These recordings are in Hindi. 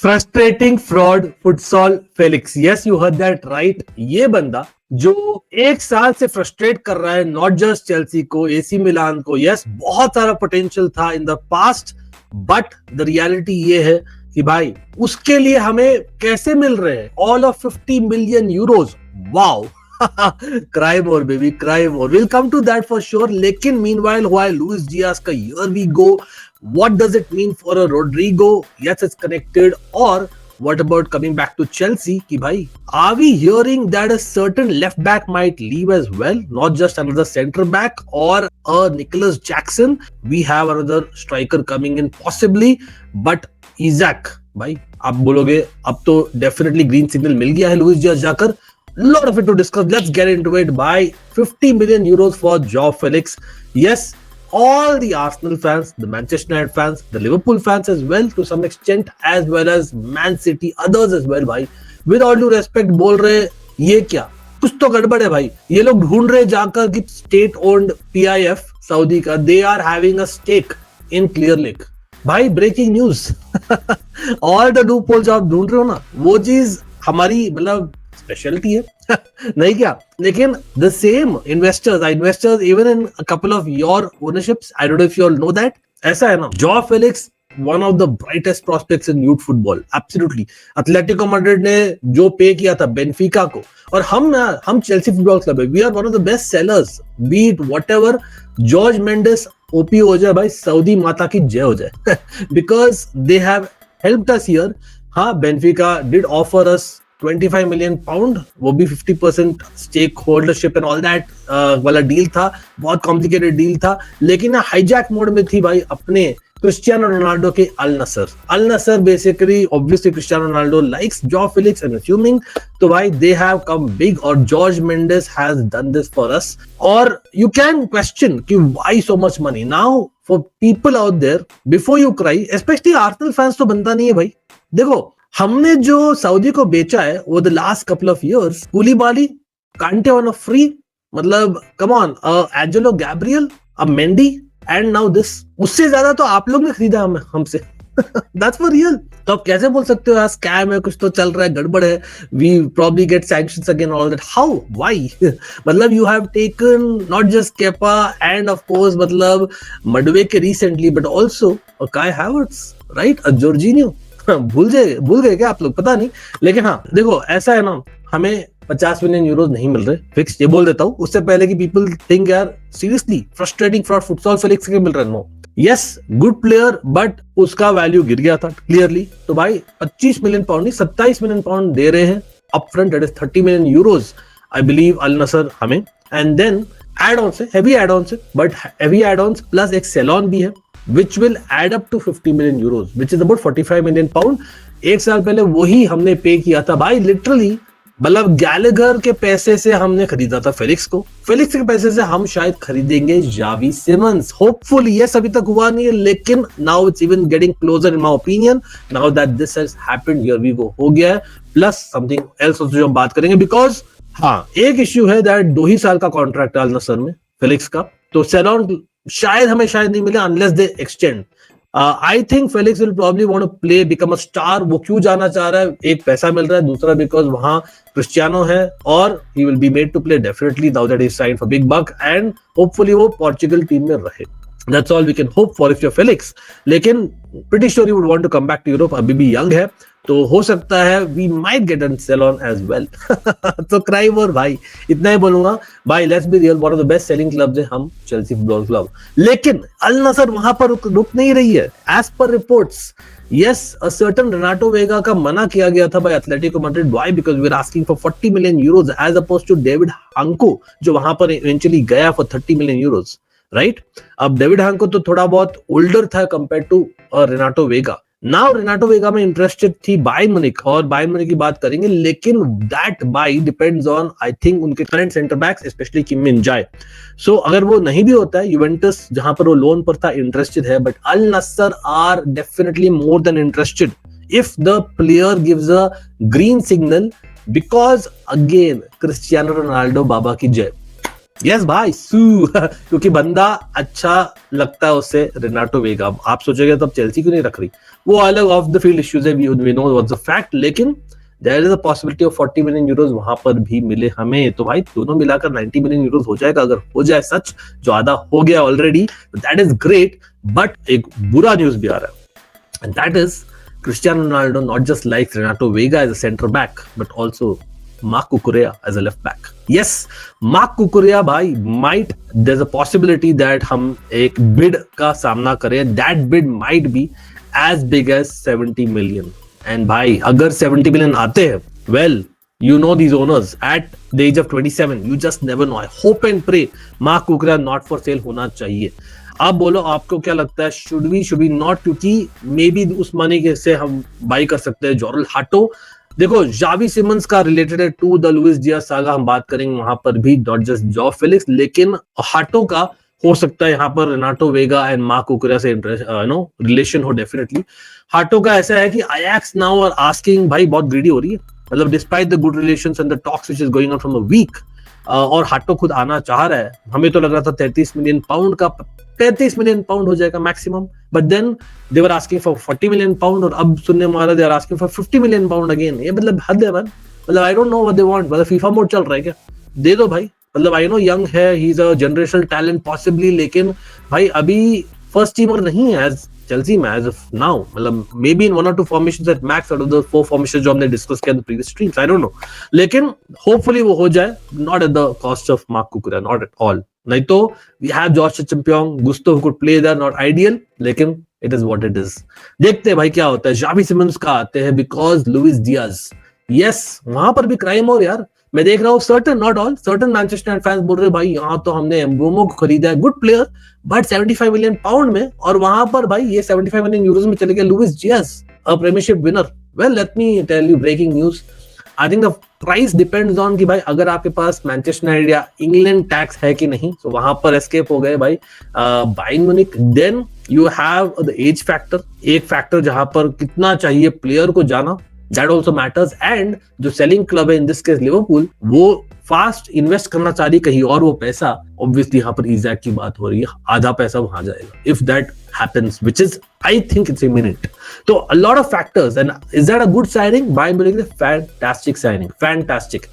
Frustrating fraud futsal Felix, yes you heard that right. ये बंदा जो एक साल से फ्रस्ट्रेट कर रहा है नॉट जस्ट चेल्सी को, एसी मिलान को, यस बहुत सारा पोटेंशियल था in the past, but the reality ये है कि भाई उसके लिए हमें कैसे मिल रहे हैं all of 50 million euros. Wow, cry more baby, cry more, we'll come to that for sure। लेकिन meanwhile while Luis Diaz का year we go, what does it mean for a Rodrigo? Yes, it's connected। और what about coming back to Chelsea कि भाई are we hearing that a certain left back might leave as well, not just another center back or a Nicholas Jackson, we have another striker coming in possibly, but Isaac भाई आप बोलोगे अब तो डेफिनेटली ग्रीन सिग्नल मिल गया है लुइस डियाज जाकर। Lot of it to discuss. Let's get into it. By 50 million euros for Joao Felix. Yes, all the Arsenal fans, the Manchester United fans, the Liverpool fans as well to some extent, as well as Man City, others as well भाई with all due respect बोल रहे ये क्या, कुछ तो गड़बड़ है भाई। ये लोग ढूंढ रहे जाकर कि स्टेट ओन्ड PIF सऊदी का, they are having a stake in Clear Lake। भाई breaking news all the loopholes आप ढूंढ रहे हो ना, वो चीज हमारी मतलब स्पेशलिटी है नहीं क्या। लेकिन the same investors even in a couple of your ownerships, I don't know if you all know that, ऐसा है ना। Joao Felix one of the brightest prospects in youth football, absolutely. Atletico Madrid ने जो पे किया था बेनफिका को, और हम चेल्सी फुटबॉल क्लब है, we are one of the best sellers, be it whatever. Jorge Mendes OP हो जाए भाई, सऊदी माता की जय हो जाए because they have helped us here. हाँ, Benfica did offer us 25 million pound, वो भी 50% stake holdership and all that वाला डील था, बहुत कॉम्प्लिकेटेड डील था। लेकिन हाईजैक मोड में थी भाई अपने क्रिस्टियानो रोनाल्डो के Al Nassr basically, obviously Cristiano Ronaldo likes Joao Felix and assuming, तो भाई दे हैव कम बिग और Jorge Mendes has done this for us. और यू कैन क्वेश्चन कि why so much money now for people out there, before you cry, specially Arsenal fans तो बनता नहीं है भाई। देखो हमने जो सऊदी को बेचा है वो the last couple of years, Coulibaly, Conte on a free, मतलब come on, Angelo Gabriel, a Mendy and now this. उससे ज्यादा तो आप लोग ने खरीदा हमसे दैट्स फॉर रियल। तो आप कैसे बोल सकते हो यार स्कैम है, कुछ तो चल रहा है, गड़बड़ है, we probably get sanctions again all that, how, why मतलब you have taken not just Kepa and of course मतलब Madueke recently, but also Kai Havertz, right, a Jorginho. भूल गए क्या आप लोग, पता नहीं। लेकिन हाँ देखो ऐसा है ना, हमें 50 मिलियन यूरोज नहीं मिल रहे फिक्स, ये बोल देता हूँ उससे पहले कि पीपल थिंक यार seriously frustrating fraud futsal Felix के मिल रहे। No, yes good player, but उसका वैल्यू गिर गया था क्लियरली। तो भाई 25 मिलियन पाउंड नहीं 27 मिलियन पाउंड दे रहे हैं upfront, that is 30 million euros I believe Al Nassr हमें। एंड देन एड ऑन से हेवी एड ऑन से, but heavy add on plus एक सेलॉन भी है which will add up to 50 million euros, which is about 45 million pound। एक साल पहले वही हमने पे किया था भाई, लिटरली मतलब गैलेगर के पैसे से हमने खरीदा था फेलिक्स को, फेलिक्स के पैसे से हम शायद खरीदेंगे जावी सिमंस, होपफुली। यस अभी तक हुआ नहीं है, लेकिन now it's even getting closer in my opinion, now that this has happened, here we go, हो गया है। प्लस समथिंग एल्स जो हम बात करेंगे, बिकॉज हाँ एक इश्यू है दैट 2 ही साल का कॉन्ट्रैक्ट है अल नसर में फेलिक्स का, तो सेलॉन शायद नहीं मिले unless they extend. I think Felix will probably want to play, become a star. वो क्यों जाना चाह रहा है, एक पैसा मिल रहा है, दूसरा बिकॉज वहां क्रिस्टियानो है और he will be made to play definitely now that he signed for big buck, and hopefully वो पोर्चुगल टीम में रहे। That's all we can hope for if you're Felix। लेकिन pretty sure he would want to come back to Europe, अभी भी young है, तो हो सकता है we might get a sell on as well। तो cry more भाई, इतना ही बोलूंगा भाई। Let's be real, one of the best selling clubs है हम चेल्सी फुटबॉल क्लब। लेकिन अल नसर वहां पर रुक नहीं रही है। As per reports, yes, a certain Renato Vega का मना किया गया था by Atletico Madrid। Why? Because we're asking for 40 million euros as opposed to David Hanko, जो वहां पर eventually गया for 30 million euros। राइट, अब डेविड हांको तो थोड़ा बहुत ओल्डर था compare to Renato Veiga. Now Renato Veiga में इंटरेस्टेड थी बायर्न म्यूनिख, और बायर्न म्यूनिख की बात करेंगे, लेकिन that by depends on I think उनके current centre backs, specially Kim Min Jae. सो अगर वो नहीं भी होता है, यूवेंटस जहां पर वो लोन पर था इंटरेस्टेड है, but Al Nassr are definitely more than interested if the player gives a green signal, because again Cristiano Ronaldo बाबा की जय। यस भाई सू क्योंकि बंदा अच्छा लगता है उससे रेनाटो वेगा। अब आप सोचोगे तब चेल्सी क्यों नहीं रख रही, वो अलग ऑफ द फील्ड इश्यूज है, we know what's the fact, लेकिन there is a possibility of 40 million euros वहां पर भी मिले हमें। तो भाई दोनों मिलाकर 90 मिलियन यूरोज हो जाएगा, अगर हो जाए सच, जो आधा हो गया already, that is great. But एक बुरा न्यूज भी आ रहा है, and that is Cristiano Ronaldo not just likes Renato Vega as a center back, but also Marc Cucurella as a left back. Yes, Marc Cucurella भाई might, there's a possibility that हम एक bid का सामना करें, that bid might be as big as 70 million. And भाई अगर 70 million आते हैं, well, you know these owners at the age of 27, you just never know. I hope and pray Marc Cucurella not for sale होना चाहिए। आप बोलो आपको क्या लगता है, शुड वी नॉट, क्योंकि मे बी उस मनी के से हम बाई कर सकते हैं जोरल हाटो। देखो जावी सिमंस का रिलेटेड है to the Luis Diaz saga, हम बात करेंगे वहां पर भी, नॉट जस्ट जॉ फेलिक्स, लेकिन हाटो का हो सकता है यहाँ पर रेनाटो वेगा एंड मार्क कुकरेला से इंटरेस्ट रिलेशन हो डेफिनेटली। हाटो का ऐसा है कि अयाक्स नाउ आर आस्किंग, भाई बहुत ग्रीडी हो रही है, मतलब despite the good relations and the talks which is going on from a week, और हाटो खुद आना चाह रहा है। हमें तो लग रहा था 33 मिलियन पाउंड का, 35 मिलियन पाउंड हो जाएगा maximum, but then they were asking for 40 million pound, और अब सुनने में आ रहा है they are asking for 50 million pound again. ये मतलब हद है, मतलब I don't know what they want, मतलब फीफा मोड चल रहा है क्या, दे दो भाई। मतलब आई नो यंग है, he is a generational talent possibly, लेकिन भाई अभी फर्स्ट टीमर नहीं है एज चेल्सी में एज ऑफ नाउ, मतलब maybe in 1 or 2 formations at max out of the 4 formations जो हमने डिस्कस किया in the previous streams, I don't know, लेकिन होपफुली वो हो जाए, not at the cost of Marc Cucurella, not at all. नहीं तो वी हैव जॉर्ज champion, गुस्तो who could play there, not ideal, लेकिन it is what it is. देखते हैं भाई क्या होता है। जावी सिमंस का आते हैं बिकॉज लुइस डियाज, यस वहां पर भी क्राइम और यार मैं देख रहा हूँ certain, not all, certain Manchester fans बोल रहे भाई यहाँ तो हमने एम्ब्रोमो को खरीदा है, good player but 75 million pound में, और वहां पर भाई ये 75 मिलियन यूरोज में चले गए Luis Diaz, a premiership winner. Well let me tell you breaking news, I think the price depends on कि भाई अगर आपके पास मैनचेस्टर यूनाइटेड या इंग्लैंड टैक्स है कि नहीं, तो वहां पर एस्केप हो गए भाई Bayern Munich. Then you have the age factor, एक फैक्टर जहां पर कितना चाहिए प्लेयर को जाना, दैट ऑल्सो मैटर्स, एंड जो सेलिंग क्लब है इन दिस केस लिवरपूल, वो फास्ट इन्वेस्ट करना चाह रही कहीं और, वो पैसा ऑब्वियसली यहाँ पर इजैक की बात हो रही है, आधा पैसा वहां जाएगा if that happens, which is I think it's imminent. तो a lot of factors, and is that a good signing? Bayern Munich fantastic signing, fantastic.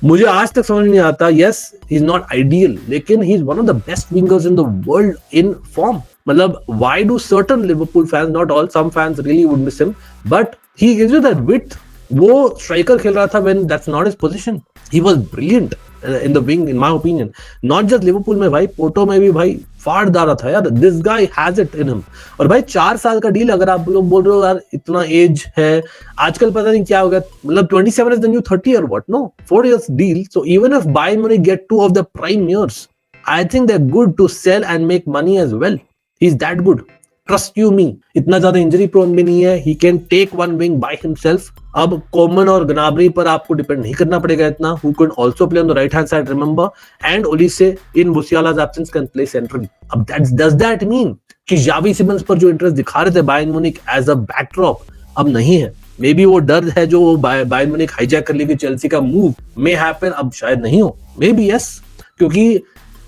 मुझे आज तक समझ नहीं आता, yes he is not ideal, लेकिन he is one of the best wingers in the world in form. मतलब why do certain Liverpool fans, not all, some fans really would miss him, but he gives you that width. वो स्ट्राइकर खेल रहा था when that's not his position. He was brilliant in the wing in my opinion. Not just Liverpool में भाई, पोर्टो में भी भाई फाड़दार था यार. This guy has it in him. और भाई 4 साल का डील, अगर आप लोग बोल रहे हो यार इतना एज है, आजकल पता नहीं क्या हो गया, मतलब 27 is the new 30 or what? No, 4 years deal. So even if Bayern Munich get 2 of the prime years, I think they're good to sell and make money as well. He's that good. Trust you me, इतना ज्यादा इंजरी प्रोन भी नहीं है, he can take one wing by himself. अब कोमन और ग्नाब्री पर आपको डिपेंड नहीं करना पड़ेगा इतना, who can also play on the right hand side remember, and Olise in मुसियाला's absence कैन प्ले सेंट्रली। अब डज दैट मीन कि जावी सिमंस पर जो इंटरेस्ट दिखा रहे थे Bayern Munich as a backdrop, अब नहीं है? मे बी वो डर है जो बायर्न म्यूनिख हाईजैक कर लेगी चेल्सी का मूव मे हैपन, अब शायद नहीं हो, मे बी यस, क्योंकि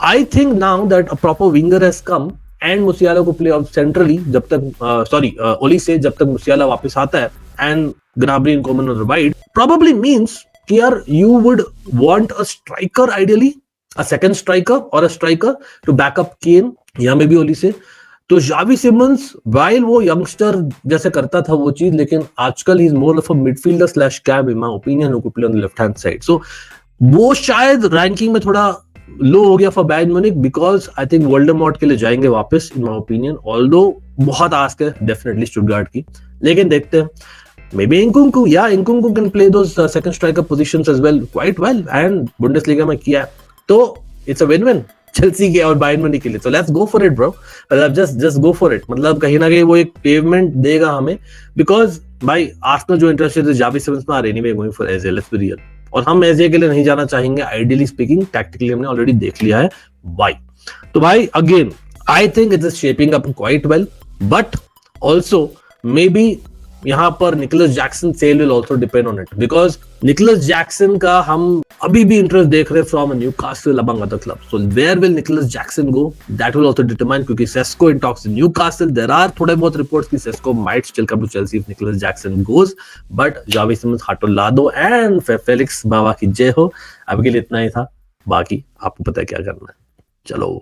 I think now that a proper winger has come and मुसियाला को प्ले ऑफ सेंट्रली जब तक ओलिसे जब तक मुसियाला वापस आता है, एंड ग्नाब्री इन कॉमन और वाइड, प्रोबेबली मींस कि यार you would want a striker, ideally a second striker और a striker to backup Kane या मे बी ओलिसे। तो जावी सिमंस वाइल वो यंगस्टर जैसे करता था वो चीज, लेकिन आजकल he is more of a midfielder slash cab in my opinion who could play on the left hand side. So वो शायद रैंकिंग में थोड़ा लो हो गया for Bayern Munich, because I think Voldemort के लिए जाएंगे वापस इन माय ओपिनियन, ऑल्दो बहुत आस्क है डेफिनेटली स्टुटगार्ट की, लेकिन देखते हैं। Maybe Nkunku, yeah, Nkunku can play those second striker positions as well quite well, and Bundesliga में किया, तो it's a win-win चेल्सी के और बायर्न म्यूनिख के लिए। So let's go for it, bro. मतलब just go for it. मतलब कहीं ना कहीं वो एक पेवमेंट देगा हमें, because भाई आर्सेनल जो इंटरेस्टेड है जावी सिमंस में, anyway going for AJ, let's be real, और हम एजे के लिए नहीं जाना चाहेंगे आइडियली स्पीकिंग, टैक्टिकली हमने ऑलरेडी देख लिया है व्हाई। तो भाई again I think it is shaping up quite well, but also maybe यहाँ पर Nicolas Jackson sale will also depend on it, because Nicolas Jackson का हम अभी भी इंटरेस्ट देख रहे हैं from Newcastle among other club. So where will Nicolas Jackson go, that will also determine, क्योंकि Sesko in talks in Newcastle. There are थोड़े बहुत रिपोर्ट्स कि Sesko might still come to Chelsea if Nicolas Jackson goes, but Xavi Simons हाटोलादो एंड फेलिक्स बाबा की जय हो. अभी के लिए इतना ही था, बाकी आपको पता है क्या करना है. चलो.